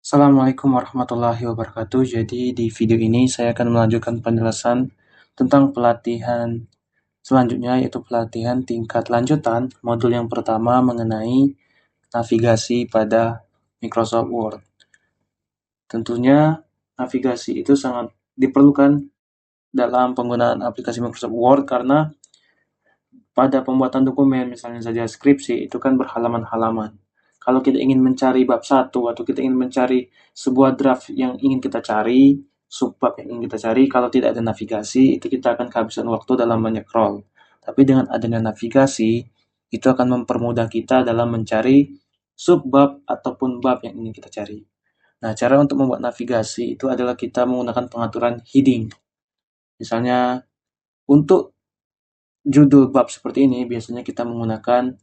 Assalamualaikum warahmatullahi wabarakatuh. Jadi di video ini saya akan melanjutkan penjelasan tentang pelatihan selanjutnya, yaitu pelatihan tingkat lanjutan modul yang pertama mengenai navigasi pada Microsoft Word. Tentunya navigasi itu sangat diperlukan dalam penggunaan aplikasi Microsoft Word karena pada pembuatan dokumen, misalnya saja skripsi, itu kan berhalaman-halaman. Kalau kita ingin mencari bab 1 atau kita ingin mencari sebuah draft yang ingin kita cari, subbab yang ingin kita cari, kalau tidak ada navigasi, itu kita akan kehabisan waktu dalam menycroll. Tapi dengan adanya navigasi, itu akan mempermudah kita dalam mencari subbab ataupun bab yang ingin kita cari. Nah, cara untuk membuat navigasi itu adalah kita menggunakan pengaturan heading. Misalnya, untuk judul bab seperti ini, biasanya kita menggunakan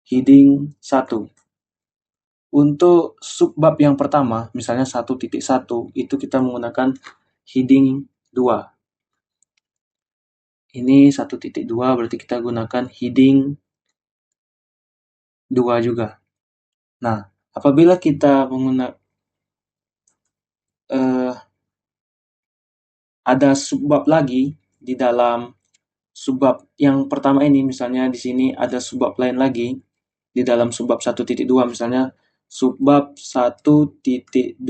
heading 1. Untuk subbab yang pertama, misalnya 1.1, itu kita menggunakan heading 2. Ini 1.2 berarti kita gunakan heading 2 juga. Nah, apabila kita menggunakan ada subbab lagi di dalam subbab yang pertama ini, misalnya di sini ada subbab lain lagi di dalam subbab 1.2, misalnya subbab 1.2.1.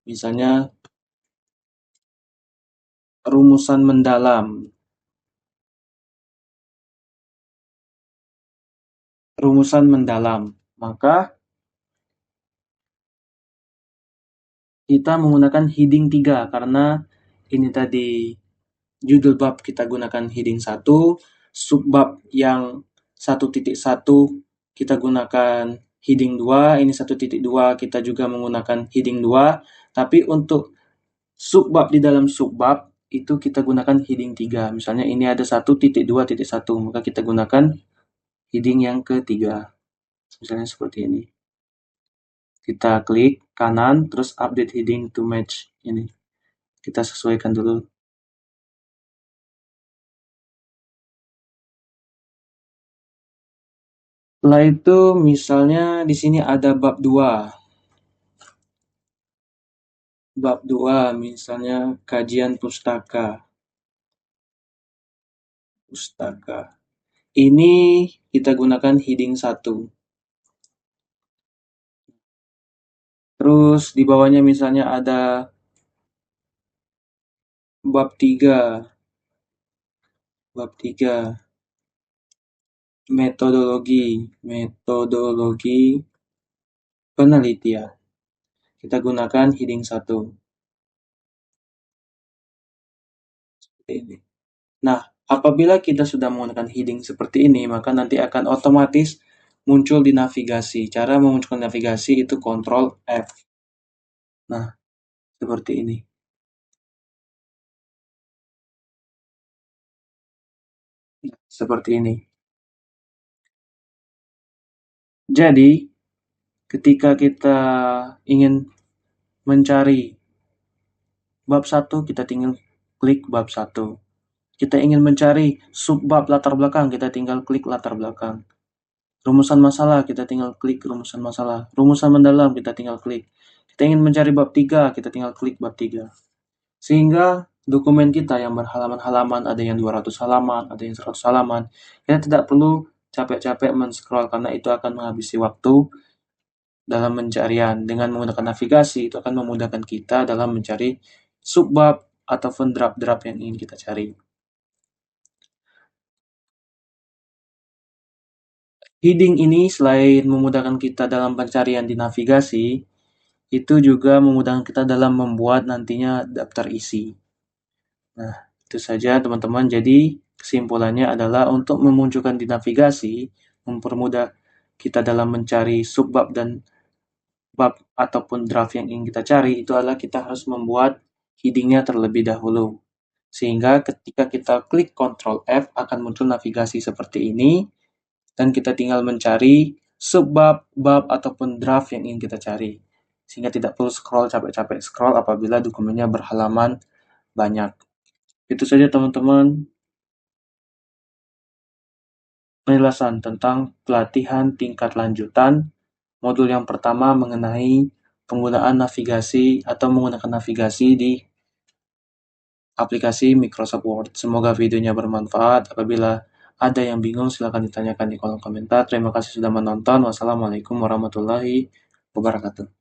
Misalnya rumusan mendalam. Rumusan mendalam. Maka kita menggunakan heading 3 karena ini tadi judul bab kita gunakan heading 1, subbab yang 1.1 kita gunakan heading 2, ini 1.2 kita juga menggunakan heading 2, tapi untuk subbab di dalam subbab itu kita gunakan heading 3. Misalnya ini ada 1.2.1, maka kita gunakan heading yang ketiga. Misalnya seperti ini. Kita klik kanan, terus update heading to match ini. Kita sesuaikan dulu. Setelah itu misalnya di sini ada bab 2. Bab 2 misalnya kajian pustaka. Pustaka. Ini kita gunakan heading 1. Terus di bawahnya misalnya ada bab 3. Bab 3. Metodologi penelitian. Kita gunakan heading 1. Seperti ini. Nah, apabila kita sudah menggunakan heading seperti ini, maka nanti akan otomatis muncul di navigasi. Cara memunculkan navigasi itu Ctrl F. Nah, seperti ini. Seperti ini. Jadi, ketika kita ingin mencari bab 1, kita tinggal klik bab 1. Kita ingin mencari subbab latar belakang, kita tinggal klik latar belakang. Rumusan masalah, kita tinggal klik rumusan masalah. Rumusan mendalam, kita tinggal klik. Kita ingin mencari bab 3, kita tinggal klik bab 3. Sehingga dokumen kita yang berhalaman-halaman, ada yang 200 halaman, ada yang 100 halaman, kita tidak perlu capek-capek men-scroll karena itu akan menghabisi waktu dalam pencarian. Dengan menggunakan navigasi, itu akan memudahkan kita dalam mencari subbab ataupun draft-draft yang ingin kita cari. Heading ini selain memudahkan kita dalam pencarian di navigasi, itu juga memudahkan kita dalam membuat nantinya daftar isi. Nah, itu saja teman-teman. Jadi, kesimpulannya adalah untuk memunculkan di navigasi, mempermudah kita dalam mencari subbab dan bab ataupun draft yang ingin kita cari, itu adalah kita harus membuat headingnya terlebih dahulu. Sehingga ketika kita klik Ctrl F akan muncul navigasi seperti ini, dan kita tinggal mencari subbab, bab, ataupun draft yang ingin kita cari. Sehingga tidak perlu scroll capek-capek scroll apabila dokumennya berhalaman banyak. Itu saja teman-teman penjelasan tentang pelatihan tingkat lanjutan Modul yang pertama mengenai penggunaan navigasi atau menggunakan navigasi di aplikasi Microsoft Word. Semoga videonya bermanfaat. Apabila ada yang bingung, silahkan ditanyakan di kolom komentar. Terima kasih sudah menonton. Wassalamualaikum warahmatullahi wabarakatuh.